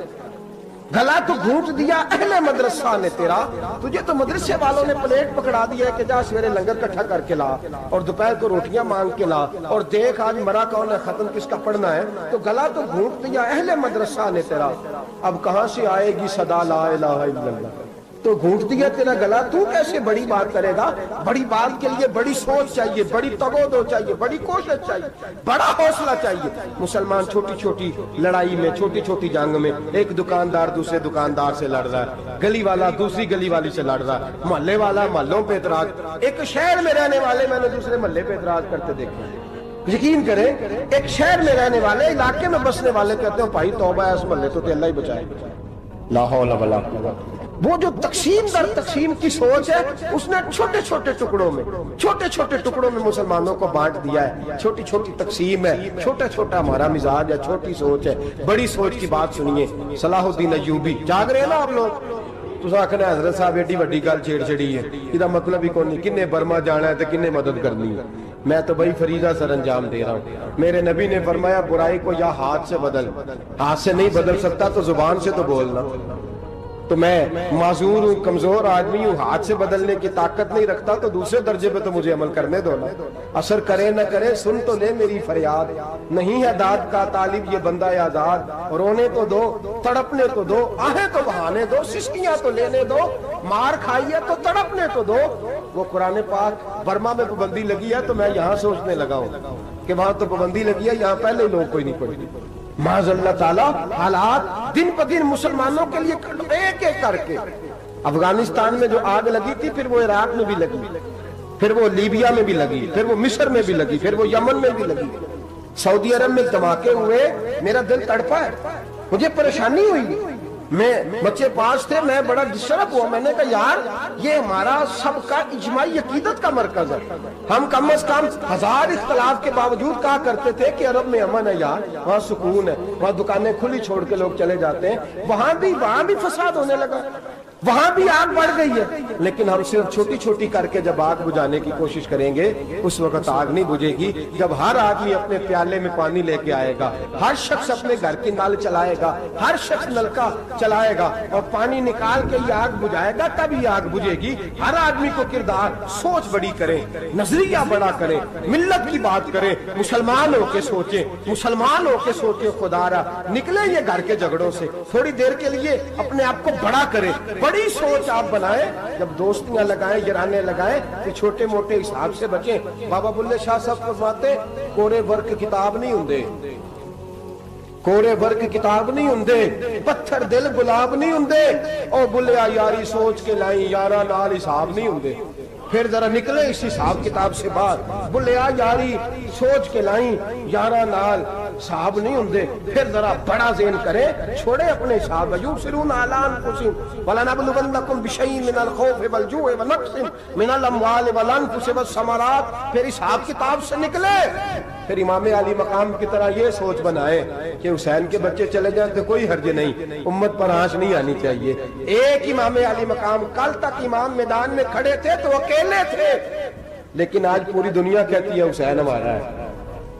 گلا تو گھونٹ دیا اہل مدرسہ نے تیرا. تجھے تو مدرسے والوں نے پلیٹ پکڑا دیا ہے کہ جا سویرے لنگر کٹھا کر کے لا اور دوپہر کو روٹیاں مانگ کے لا اور دیکھ آج مرا کون ہے، ختم کس کا پڑھنا ہے. تو گلا تو گھونٹ دیا اہل مدرسہ نے تیرا. اب کہاں سے آئے گی صدا لا الہ الا اللہ. تو گھونٹ دیا تیرا گلا، تو کیسے بڑی بات کرے گا؟ بڑی بات کے لیے بڑی سوچ چاہیے، بڑی تگودو چاہیے، بڑی کوشش چاہیے، بڑا حوصلہ چاہیے. مسلمان چھوٹی چھوٹی لڑائی میں، چھوٹی چھوٹی جنگ میں، ایک دکاندار دوسرے دکاندار سے لڑ رہا ہے، گلی والا دوسری گلی والی سے لڑ رہا ہے، محلے والا محلوں پہ اعتراض. ایک شہر میں رہنے والے میں نے دوسرے محلے پہ اعتراض کرتے دیکھے. یقین کریں، ایک شہر میں رہنے والے، علاقے میں بسنے والے کہتے ہیں بھائی توبہ ہے، اس محلے تو اللہ ہی بچائے. لا حول ولا قوت. وہ جو تقسیم در تقسیم کی سوچ ہے، اس نے چھوٹے چھوٹے ٹکڑوں میں مسلمانوں کو بانٹ دیا ہے. چھوٹی چھوٹی تقسیم ہے، چھوٹا چھوٹا ہمارا مزاج ہے، چھوٹی سوچ ہے. بڑی سوچ کی بات سنیے. صلاح الدین ایوبی، جاگ رہے ہیں نا آپ لوگ؟ تو آخنا حضرت صاحب ایڈی وڈی گل چھیڑ چھڑی ہے، یہ مطلب ہی کون نہیں. کنے برما جانا ہے تو کنے مدد کرنی ہے. میں تو بھائی فریضہ سر انجام دے رہا ہوں. میرے نبی نے فرمایا برائی کو یا ہاتھ سے بدل، ہاتھ سے نہیں بدل سکتا تو زبان سے تو بولنا. تو میں معذور ہوں، کمزور آدمی ہوں، ہاتھ سے بدلنے کی طاقت نہیں رکھتا، تو دوسرے درجے پہ تو مجھے عمل کرنے دو نا. اثر کرے نہ کرے سن تو لے میری فریاد، نہیں ہے داد کا طالب یہ بندہ آزاد. رونے تو دو، تڑپنے تو دو، آہیں تو بہانے دو، سسکیاں تو لینے دو، مار کھائیے تو تڑپنے تو دو. وہ قرآن پاک برما میں پابندی لگی ہے تو میں یہاں سوچنے لگا ہوں کہ وہاں تو پابندی لگی ہے، یہاں پہلے لوگ کوئی نہیں پڑھی. معاذ اللہ تعالیٰ حالات دن پہ دن مسلمانوں کے لیے ایک ایک کر کے. افغانستان میں جو آگ لگی تھی، پھر وہ عراق میں بھی لگی، پھر وہ لیبیا میں بھی لگی، پھر وہ مصر میں بھی لگی، پھر وہ یمن میں بھی لگی. سعودی عرب میں دھماکے ہوئے، میرا دل تڑپا ہے، مجھے پریشانی ہوئی. میں بچے پاس تھے، میں بڑا ڈسٹرب ہوا. میں نے کہا یار یہ ہمارا سب کا اجماعی عقیدت کا مرکز ہے. ہم کم از کم 1000 اختلاف کے باوجود کہا کرتے تھے کہ عرب میں امن ہے یار، وہاں سکون ہے، وہاں دکانیں کھلی چھوڑ کے لوگ چلے جاتے ہیں. وہاں بھی فساد ہونے لگا، وہاں بھی آگ بڑھ گئی ہے. لیکن ہم صرف چھوٹی چھوٹی کر کے جب آگ بجھانے کی کوشش کریں گے، اس وقت آگ نہیں بجھے گی. جب ہر آدمی اپنے پیالے میں پانی لے کے آئے گا، ہر شخص اپنے گھر کی نل چلائے گا، ہر شخص نلکا چلائے گا اور پانی نکال کے یہ آگ بجھائے گا، تب یہ آگ بجھے گی. ہر آدمی کو کردار، سوچ بڑی کریں، نظریہ بڑا کریں، ملت کی بات کریں، مسلمان ہو کے سوچیں، مسلمان ہو کے سوچیں. خدا را نکلے یہ گھر کے جھگڑوں سے، تھوڑی دیر کے لیے اپنے آپ کو بڑا کریں، بڑی سوچ آپ بنائیں. جب دوستیاں لگائیں، یارانے لگائیں، کہ چھوٹے موٹے حساب سے بچیں. بابا بلے شاہ صاحب فرماتے کورے ورک کتاب نہیں ہوندے، ਕੋਰੇ ਵਰਗ ਕਿਤਾਬ ਨਹੀਂ ਹੁੰਦੇ, ਪੱਥਰ ਦਿਲ ਗੁਲਾਬ ਨਹੀਂ ਹੁੰਦੇ। ਉਹ ਬੁੱਲਿਆ ਯਾਰੀ ਸੋਚ ਕੇ ਲਾਈ, ਯਾਰਾਂ ਨਾਲ ਹਿਸਾਬ ਨਹੀਂ ਹੁੰਦੇ। پھر ذرا نکلے اس حساب کتاب سے باہر، بلیا یاری سوچ کے لائیں، یارہ نال صاحب نہیں ہوندے۔ پھر ذرا بڑا ذہن کرے، چھوڑے اپنے صاحب یبصرون علی انفسہم وَلَنَبْلُوَنَّکُمْ بِشَیْءٍ مِنَ الْخَوْفِ وَالْجُوعِ وَنَقْصٍ مِنَ الْأَمْوَالِ وَالْأَنفُسِ وَالثَّمَرَاتِ۔ پھر حساب کتاب سے نکلے، پھر امام علی مقام کی طرح یہ سوچ بنائے کہ حسین کے بچے چلے جائیں تو کوئی حرج نہیں، امت پر آنچ نہیں آنی چاہیے۔ ایک امام علی مقام، کل تک امام میدان میں کھڑے تھے تو اکیلے تھے، لیکن آج پوری دنیا کہتی ہے حسین ہمارا ہے،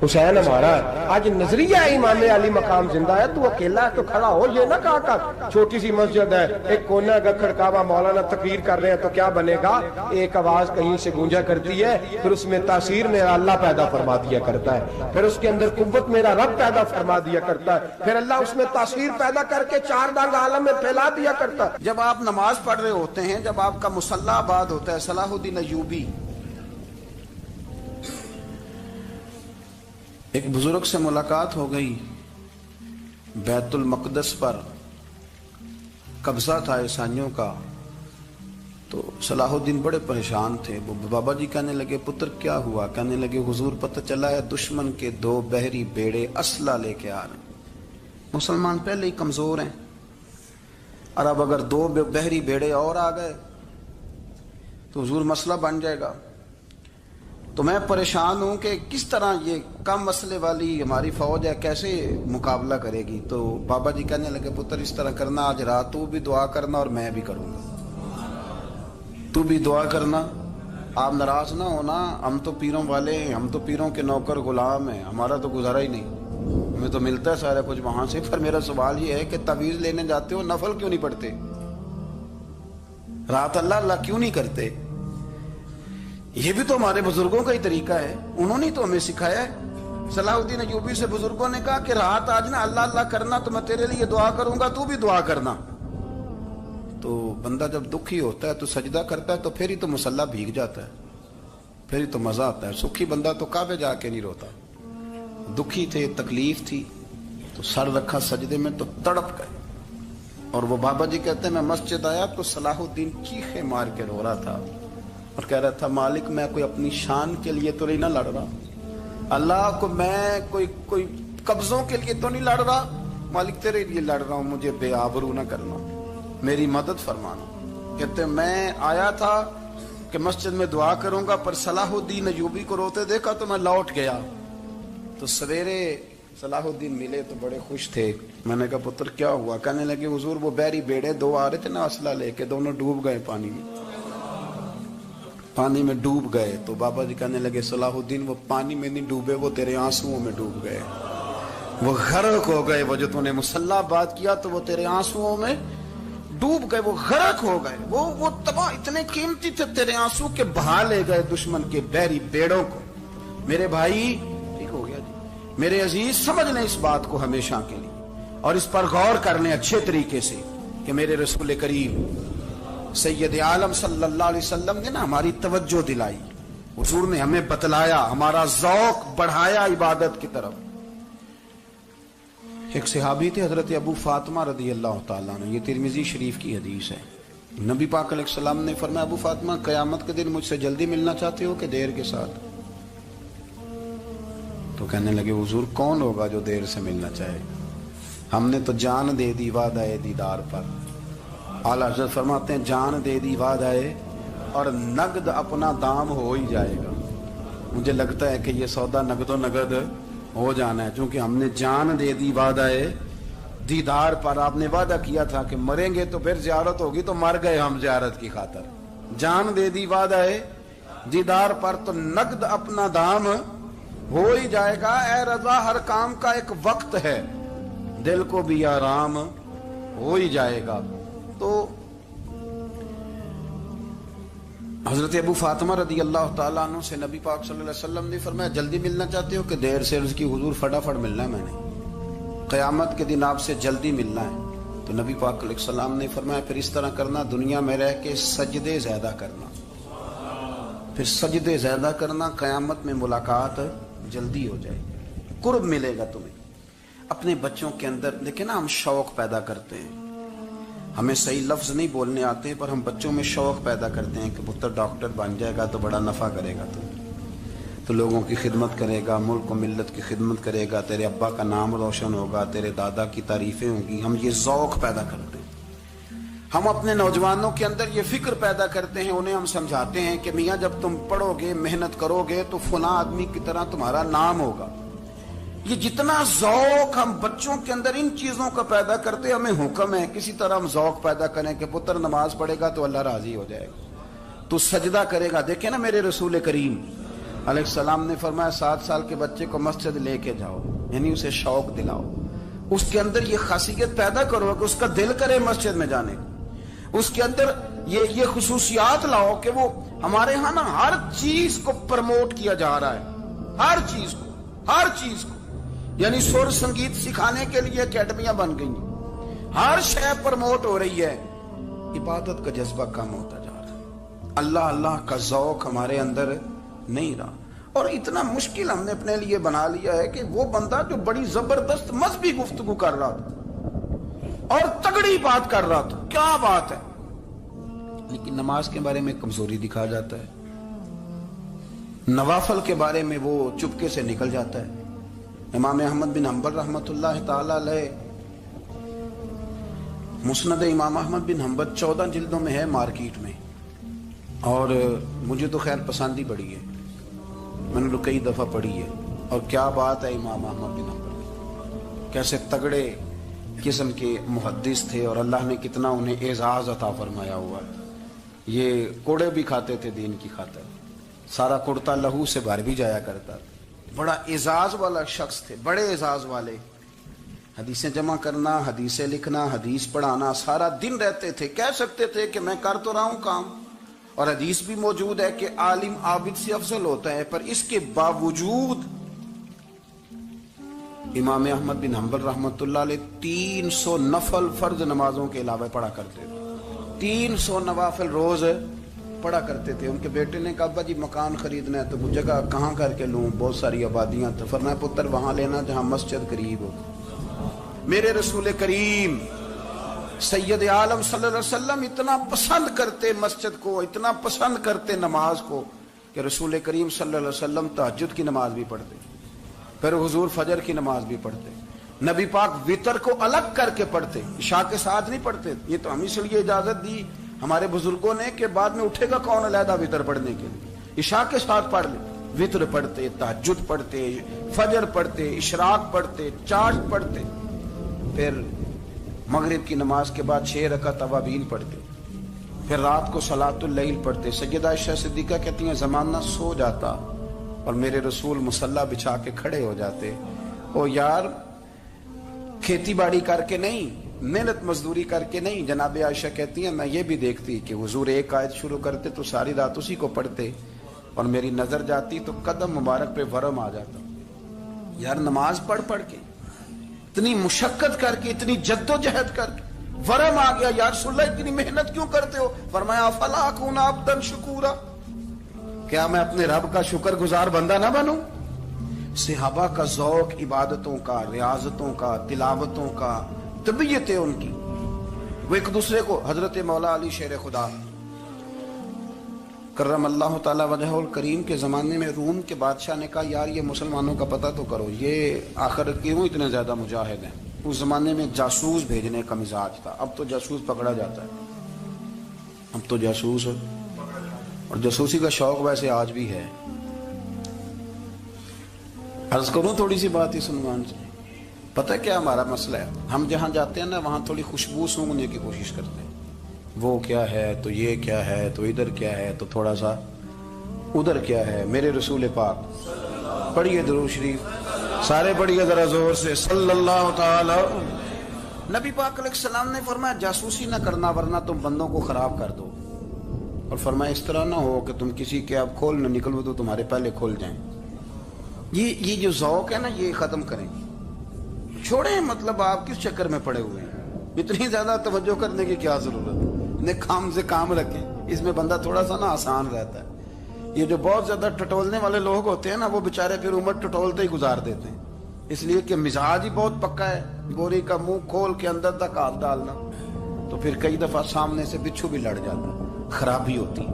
حسین ہمارا ہے۔ آج نظریہ امام علی مقام زندہ ہے، تو اکیلا ہے تو کھڑا ہو، یہ نہ کہا کر چھوٹی سی مسجد ہے، ایک کونا کا کھڑکاوا، مولانا تقریر کر رہے ہیں تو کیا بنے گا؟ ایک آواز کہیں سے گونجا کرتی ہے، پھر اس میں تاثیر میرا اللہ پیدا فرما دیا کرتا ہے، پھر اس کے اندر قوت میرا رب پیدا فرما دیا کرتا ہے، پھر اللہ اس میں تاثیر پیدا کر کے چار دانگ عالم میں پھیلا دیا کرتا ہے۔ جب آپ نماز پڑھ رہے ہوتے ہیں، جب آپ کا مصلی آباد ہوتا ہے، صلاح الدین ایوبی ایک بزرگ سے ملاقات ہو گئی، بیت المقدس پر قبضہ تھا عیسائیوں کا، تو صلاح الدین بڑے پریشان تھے۔ وہ بابا جی کہنے لگے پتر کیا ہوا؟ کہنے لگے حضور پتہ چلا ہے دشمن کے 2 بحری بیڑے اسلحہ لے کے آ رہے ہیں، مسلمان پہلے ہی کمزور ہیں، اور اب اگر 2 بحری بیڑے اور آ گئے تو حضور مسئلہ بن جائے گا۔ تو میں پریشان ہوں کہ کس طرح یہ کم مسئلے والی ہماری فوج ہے کیسے مقابلہ کرے گی؟ تو بابا جی کہنے لگے پتر اس طرح کرنا، آج رات تو بھی دعا کرنا اور میں بھی کروں گا، تو بھی دعا کرنا، آپ ناراض نہ ہونا، ہم تو پیروں والے ہیں، ہم تو پیروں کے نوکر غلام ہیں، ہمارا تو گزارا ہی نہیں، ہمیں تو ملتا ہے سارا کچھ وہاں سے۔ پر میرا سوال یہ ہے کہ تعویذ لینے جاتے ہو، نفل کیوں نہیں پڑھتے؟ رات اللہ اللہ کیوں نہیں کرتے؟ یہ بھی تو ہمارے بزرگوں کا ہی طریقہ ہے، انہوں نے تو ہمیں سکھایا ہے۔ صلاح الدین ایوبی سے بزرگوں نے کہا کہ رات آج نا اللہ اللہ کرنا، تو میں تیرے لیے دعا کروں گا، تو بھی دعا کرنا۔ تو بندہ جب دکھی ہوتا ہے تو سجدہ کرتا ہے، تو پھر ہی تو مصلی بھیگ جاتا ہے، پھر ہی تو مزہ آتا ہے۔ سکھی بندہ تو کعبے جا کے نہیں روتا، دکھی تھے، تکلیف تھی، تو سر رکھا سجدے میں تو تڑپ گئے۔ اور وہ بابا جی کہتے ہیں میں مسجد آیا تو صلاح الدین چیخے مار کے رو رہا تھا اور کہہ رہا تھا مالک میں کوئی اپنی شان کے لیے تو نہیں نہ لڑ رہا، اللہ کو میں کوئی قبضوں کے لیے تو نہیں لڑ رہا، مالک تیرے لیے لڑ رہا ہوں، مجھے بے آبرو نہ کرنا، میری مدد فرمانا۔ کہتے ہیں میں آیا تھا کہ مسجد میں دعا کروں گا، پر صلاح الدین ایوبی کو روتے دیکھا تو میں لوٹ گیا۔ تو سویرے صلاح الدین ملے تو بڑے خوش تھے، میں نے کہا پتر کیا ہوا؟ کہنے لگے حضور وہ بحری بیڑے 2 آ رہے تھے نا اسلحہ لے کے، دونوں ڈوب گئے پانی میں ڈوب گئے۔ تو بابا جی کہنے لگے صلاح الدین وہ پانی میں نہیں ڈوبے، وہ تیرے آنسوؤں میں ڈوب گئے، وہ غرق ہو گئے، وہ جو تو نے مصلی بات کیا تو وہ تیرے آنسوؤں میں ڈوب گئے، وہ غرق ہو گئے، وہ تباہ، اتنے قیمتی تھے تیرے آنسو کے، بہا لے گئے دشمن کے بحری بیڑوں کو۔ میرے بھائی ٹھیک ہو گیا جی، میرے عزیز سمجھ لیں اس بات کو ہمیشہ کے لیے، اور اس پر غور کر لیں اچھے طریقے سے کہ میرے رسول کریم سید عالم صلی اللہ علیہ وسلم نے نا ہماری توجہ دلائی، حضور نے ہمیں بتلایا، ہمارا ذوق بڑھایا عبادت کی طرف۔ ایک صحابی تھے حضرت ابو فاطمہ رضی اللہ تعالیٰ عنہ، یہ ترمذی شریف کی حدیث ہے، نبی پاک علیہ السلام نے فرمایا ابو فاطمہ قیامت کے دن مجھ سے جلدی ملنا چاہتے ہو کہ دیر کے ساتھ؟ تو کہنے لگے حضور کون ہوگا جو دیر سے ملنا چاہے، ہم نے تو جان دے دی وعدہ دیدار پر۔ اعلیٰ حضرت فرماتے ہیں جان دے دی وعدہ اور نقد اپنا دام ہو ہی جائے گا۔ مجھے لگتا ہے کہ یہ سودا نقد و نقد ہو جانا ہے، چونکہ ہم نے جان دے دی وعدہ دیدار پر۔ آپ نے وعدہ کیا تھا کہ مریں گے تو پھر زیارت ہوگی، تو مر گئے ہم زیارت کی خاطر۔ جان دے دی وعدہ دیدار پر تو نقد اپنا دام ہو ہی جائے گا۔ اے رضا ہر کام کا ایک وقت ہے، دل کو بھی آرام ہو ہی جائے گا۔ تو حضرت ابو فاطمہ رضی اللہ تعالیٰ عنہ سے نبی پاک صلی اللہ علیہ وسلم نے فرمایا جلدی ملنا چاہتے ہو کہ دیر سے؟ عرض کی حضور فٹافٹ ملنا ہے، میں نے قیامت کے دن آپ سے جلدی ملنا ہے۔ تو نبی پاک علیہ السلام نے فرمایا پھر اس طرح کرنا، دنیا میں رہ کے سجدے زیادہ کرنا، پھر سجدے زیادہ کرنا، قیامت میں ملاقات جلدی ہو جائے گی، قرب ملے گا تمہیں۔ اپنے بچوں کے اندر دیکھیں نا، ہم شوق پیدا کرتے ہیں، ہمیں صحیح لفظ نہیں بولنے آتے ہیں، پر ہم بچوں میں شوق پیدا کرتے ہیں کہ پتر ڈاکٹر بن جائے گا تو بڑا نفع کرے گا، تو لوگوں کی خدمت کرے گا، ملک و ملت کی خدمت کرے گا، تیرے ابا کا نام روشن ہوگا، تیرے دادا کی تعریفیں ہوں گی. ہم یہ ذوق پیدا کرتے ہیں. ہم اپنے نوجوانوں کے اندر یہ فکر پیدا کرتے ہیں، انہیں ہم سمجھاتے ہیں کہ میاں جب تم پڑھو گے، محنت کرو گے تو فلاں آدمی کی طرح تمہارا نام ہوگا. یہ جتنا ذوق ہم بچوں کے اندر ان چیزوں کا پیدا کرتے ہیں، ہمیں حکم ہے کسی طرح ہم ذوق پیدا کریں کہ پتر نماز پڑھے گا تو اللہ راضی ہو جائے گا، تو سجدہ کرے گا. دیکھیں نا میرے رسول کریم علیہ السلام نے فرمایا 7 سال کے بچے کو مسجد لے کے جاؤ، یعنی اسے شوق دلاؤ، اس کے اندر یہ خاصیت پیدا کرو کہ اس کا دل کرے مسجد میں جانے کو، اس کے اندر یہ خصوصیات لاؤ کہ وہ ہمارے ہاں نا ہر چیز کو پروموٹ کیا جا رہا ہے، ہر چیز کو یعنی سر سنگیت سکھانے کے لیے اکیڈمیاں بن گئی ہیں، ہر شے پروموٹ ہو رہی ہے. عبادت کا جذبہ کم ہوتا جا رہا ہے، اللہ کا ذوق ہمارے اندر نہیں رہا. اور اتنا مشکل ہم نے اپنے لیے بنا لیا ہے کہ وہ بندہ جو بڑی زبردست مذہبی گفتگو کر رہا تھا اور تگڑی بات کر رہا تھا، کیا بات ہے، لیکن نماز کے بارے میں کمزوری دکھا جاتا ہے، نوافل کے بارے میں وہ چپکے سے نکل جاتا ہے. امام احمد بن حنبل رحمۃ اللہ تعالی علیہ، مسند امام احمد بن حنبل 14 جلدوں میں ہے مارکیٹ میں، اور مجھے تو خیر پسند ہی بڑی ہے، میں نے کئی دفعہ پڑھی ہے. اور کیا بات ہے امام احمد بن حنبل، کیسے تگڑے قسم کے محدث تھے اور اللہ نے کتنا انہیں اعزاز عطا فرمایا ہوا. یہ کوڑے بھی کھاتے تھے دین کی خاطر، سارا کرتا لہو سے بھر بھی جایا کرتا تھا. بڑا اعزاز والا شخص تھے، بڑے اعزاز والے. حدیثیں جمع کرنا، حدیثیں لکھنا، حدیث پڑھانا، سارا دن رہتے تھے. کہہ سکتے تھے کہ میں کر تو رہا ہوں کام، اور حدیث بھی موجود ہے کہ عالم عابد سے افضل ہوتا ہے، پر اس کے باوجود امام احمد بن حنبل رحمۃ اللہ علیہ 300 نفل فرض نمازوں کے علاوہ پڑھا کرتے تھے. 300 نوافل روز پڑھا کرتے تھے. ان کے بیٹے نے کہا ابا جی مکان خریدنا ہے تو وہ جگہ کہاں کر کے لوں، بہت ساری آبادیاں. تو فرمایا پتر وہاں لینا جہاں مسجد قریب ہو. میرے رسول کریم سید عالم صلی اللہ علیہ وسلم اتنا پسند کرتے مسجد کو، اتنا پسند کرتے نماز کو، کہ رسول کریم صلی اللہ علیہ وسلم تہجد کی نماز بھی پڑھتے، پھر حضور فجر کی نماز بھی پڑھتے. نبی پاک وتر کو الگ کر کے پڑھتے، عشاء کے ساتھ نہیں پڑھتے. یہ تو ہم اس لیے اجازت دی ہمارے بزرگوں نے کہ بعد میں اٹھے گا کون علیحدہ وتر پڑھنے کے لیے، عشاء کے ساتھ پڑھ لے. وتر پڑھتے، تہجد پڑھتے، فجر پڑھتے، اشراق پڑھتے، چاشت پڑھتے، پھر مغرب کی نماز کے بعد 6 رکعت اوابین پڑھتے، پھر رات کو صلاۃ اللیل پڑھتے. سیدہ عائشہ صدیقہ کہتی ہیں زمانہ سو جاتا اور میرے رسول مصلی بچھا کے کھڑے ہو جاتے. او یار کھیتی باڑی کر کے نہیں، محنت مزدوری کر کے نہیں. جناب عائشہ کہتی ہیں میں یہ بھی دیکھتی کہ حضور ایک آیت شروع کرتے تو ساری رات اسی کو پڑھتے، اور میری نظر جاتی تو قدم مبارک پہ ورم آ جاتا. یار نماز پڑھ کے اتنی مشقت کر کے، اتنی جد و جہد کر کے ورم آ گیا. یا رسول اللہ اتنی محنت کیوں کرتے ہو؟ فرمایا افلا اکون عبدا شکورا، کیا میں اپنے رب کا شکر گزار بندہ نہ بنوں؟ صحابہ کا ذوق عبادتوں کا، ریاضتوں کا، تلاوتوں کا، طبیعت ہے ان کی. وہ ایک دوسرے کو، حضرت مولا علی شیر خدا کرم اللہ تعالی وجہہ الکریم کے زمانے میں روم کے بادشاہ نے کہا یار یہ مسلمانوں کا پتہ تو کرو، یہ آخر کیوں اتنے زیادہ مجاہد ہیں. اس زمانے میں جاسوس بھیجنے کا مزاج تھا، اب تو جاسوس پکڑا جاتا ہے، اب تو جاسوس، اور جاسوسی کا شوق ویسے آج بھی ہے. عرض کروں تھوڑی سی بات اس عنوان سے. پتہ کیا ہمارا مسئلہ ہے؟ ہم جہاں جاتے ہیں نا وہاں تھوڑی خوشبو سونگنے کی کوشش کرتے ہیں. وہ کیا ہے تو یہ کیا ہے تو ادھر کیا ہے تو تھوڑا سا ادھر کیا ہے. میرے رسول پاک پڑھیے درود شریف، سارے پڑھیے ذرا زور سے صلی اللہ تعالی. نبی پاک علیہ السلام نے فرمایا جاسوسی نہ کرنا ورنہ تم بندوں کو خراب کر دو، اور فرمایا اس طرح نہ ہو کہ تم کسی کے اب کھول نہ نکلو تو تمہارے پہلے کھول جائیں. یہ جو ذوق ہے نا یہ ختم کریں، چھوڑیں. مطلب آپ کس چکر میں پڑے ہوئے ہیں؟ اتنی زیادہ توجہ کرنے کی کیا ضرورت ہے؟ کام سے کام رکھیں، اس میں بندہ تھوڑا سا نا آسان رہتا ہے. یہ جو بہت زیادہ ٹٹولنے والے لوگ ہوتے ہیں نا وہ بےچارے پھر عمر ٹٹولتے ہی گزار دیتے ہیں. اس لیے کہ مزاج ہی بہت پکا ہے، گوری کا منہ کھول کے اندر تک ہاتھ ڈالنا، تو پھر کئی دفعہ سامنے سے بچھو بھی لڑ جاتا، خرابی ہوتی۔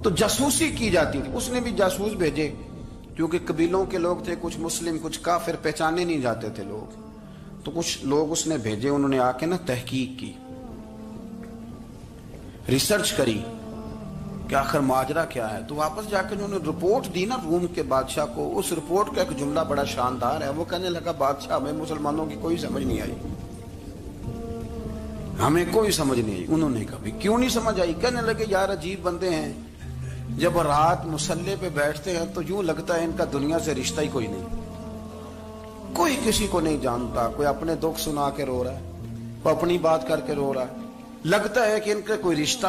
تو جاسوسی کی جاتی تھی، اس نے بھی جاسوس بھیجے، کیونکہ قبیلوں کے لوگ تھے، کچھ مسلم کچھ کافر، پہچانے نہیں جاتے تھے لوگ، تو کچھ لوگ اس نے بھیجے، انہوں نے آ کے نا تحقیق کی، ریسرچ کری کہ آخر ماجرا کیا ہے۔ تو واپس جا کے انہوں نے رپورٹ دی نا روم کے بادشاہ کو، اس رپورٹ کا ایک جملہ بڑا شاندار ہے، وہ کہنے لگا بادشاہ ہمیں مسلمانوں کی کوئی سمجھ نہیں آئی، ہمیں کوئی سمجھ نہیں آئی۔ انہوں نے کہا کیوں نہیں سمجھ آئی؟ کہنے لگے یار عجیب بندے ہیں، جب رات مسلح پہ بیٹھتے ہیں تو یوں لگتا ہے ان کا دنیا سے رشتہ ہی کوئی نہیں، کوئی کسی کو نہیں جانتا، کوئی اپنے دکھ سنا کے رو رہا ہے، کوئی اپنی بات کر کے رو رہا ہے، لگتا ہے کہ ان کا کوئی رشتہ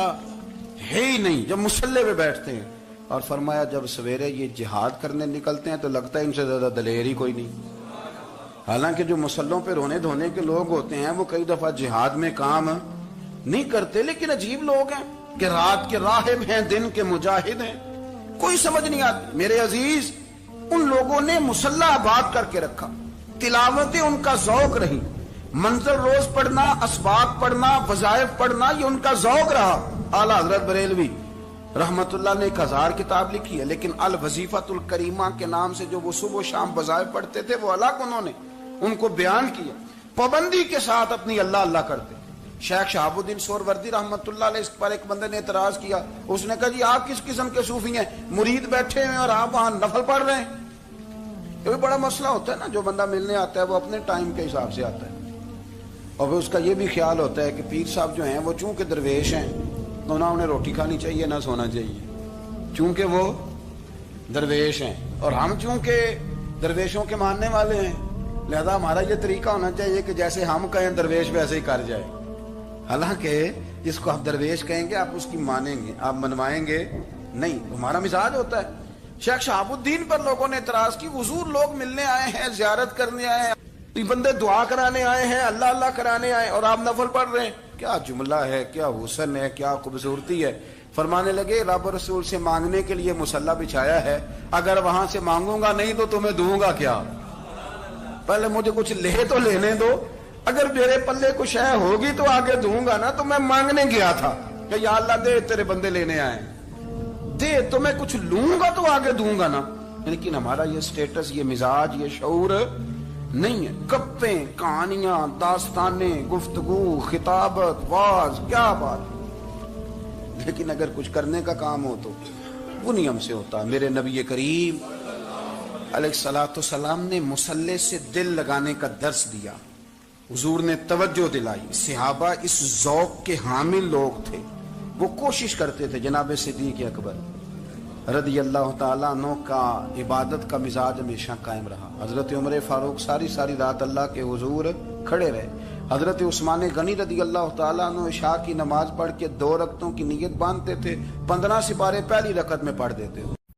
ہے ہی نہیں جب مسلح پہ بیٹھتے ہیں۔ اور فرمایا جب سویرے یہ جہاد کرنے نکلتے ہیں تو لگتا ہے ان سے زیادہ دلیر ہی کوئی نہیں۔ حالانکہ جو مسلحوں پہ رونے دھونے کے لوگ ہوتے ہیں وہ کئی دفعہ جہاد میں کام نہیں کرتے، لیکن عجیب لوگ ہیں کہ رات کے راہب ہیں، دن کے مجاہد ہیں، کوئی سمجھ نہیں آتی۔ میرے عزیز، ان لوگوں نے مسلح آباد کر کے رکھا، تلاوتیں ان کا ذوق رہی، منظر روز پڑھنا، اسباق پڑھنا، وظائف پڑھنا، یہ ان کا ذوق رہا۔ اعلیٰ حضرت بریلوی رحمت اللہ نے 1000 کتاب لکھی ہے، لیکن الوظیفۃ الکریمہ کے نام سے جو وہ صبح و شام وظائف پڑھتے تھے وہ الگ انہوں نے ان کو بیان کیا، پابندی کے ساتھ اپنی اللہ اللہ کرتے۔ شیخ شہاب الدین سہروردی رحمت اللہ علیہ، اس پر ایک بندے نے اعتراض کیا، اس نے کہا جی آپ کس قسم کے صوفی ہیں، مرید بیٹھے ہیں اور آپ وہاں نفل پڑھ رہے ہیں؟ یہ بھی بڑا مسئلہ ہوتا ہے نا، جو بندہ ملنے آتا ہے وہ اپنے ٹائم کے حساب سے آتا ہے، اور پھر اس کا یہ بھی خیال ہوتا ہے کہ پیر صاحب جو ہیں وہ چونکہ درویش ہیں تو نہ انہیں روٹی کھانی چاہیے نہ سونا چاہیے، چونکہ وہ درویش ہیں، اور ہم چونکہ درویشوں کے ماننے والے ہیں، لہذا ہمارا یہ طریقہ ہونا چاہیے کہ جیسے ہم کہیں درویش ویسے ہی کر جائے۔ حالانکہ جس کو آپ درویش کہیں گے آپ اس کی مانیں گے، آپ منوائیں گے نہیں، ہمارا مزاج ہوتا ہے۔ شیخ شہاب الدین پر لوگوں نے اعتراض کی، حضور لوگ ملنے آئے ہیں، زیارت کرنے آئے ہیں، یہ بندے دعا کرانے آئے ہیں، اللہ اللہ کرانے آئے، اور آپ نفل پڑھ رہے ہیں، کیا جملہ ہے، کیا حسن ہے، کیا خوبصورتی ہے۔ فرمانے لگے رب رسول سے مانگنے کے لیے مصلی بچھایا ہے، اگر وہاں سے مانگوں گا نہیں تو تمہیں دوں گا کیا؟ پہلے مجھے کچھ لے تو لینے دو، اگر میرے پلے کچھ ہے ہوگی تو آگے دوں گا نا، تو میں مانگنے گیا تھا کہ یا اللہ دے، تیرے بندے لینے آئے دے، تو میں کچھ لوں گا تو آگے دوں گا نا۔ لیکن ہمارا یہ سٹیٹس، یہ مزاج، یہ شعور نہیں ہے۔ گپیں، کہانیاں، داستانیں، گفتگو، خطابت، واز، کیا بات، لیکن اگر کچھ کرنے کا کام ہو تو وہ نہیں ہم سے ہوتا۔ میرے نبی کریم علیہ الصلوۃ والسلام نے مصلی سے دل لگانے کا درس دیا، حضور نے توجہ دلائی، صحابہ اس ذوق کے حامل لوگ تھے، وہ کوشش کرتے تھے۔ جناب صدیق اکبر رضی اللہ تعالیٰ عنہ کا عبادت کا مزاج ہمیشہ قائم رہا۔ حضرت عمر فاروق ساری رات اللہ کے حضور کھڑے رہے۔ حضرت عثمان غنی رضی اللہ تعالیٰ عنہ عشاء کی نماز پڑھ کے 2 رکعتوں کی نیت باندھتے تھے، 15 سپارے پہلی رکعت میں پڑھ دیتے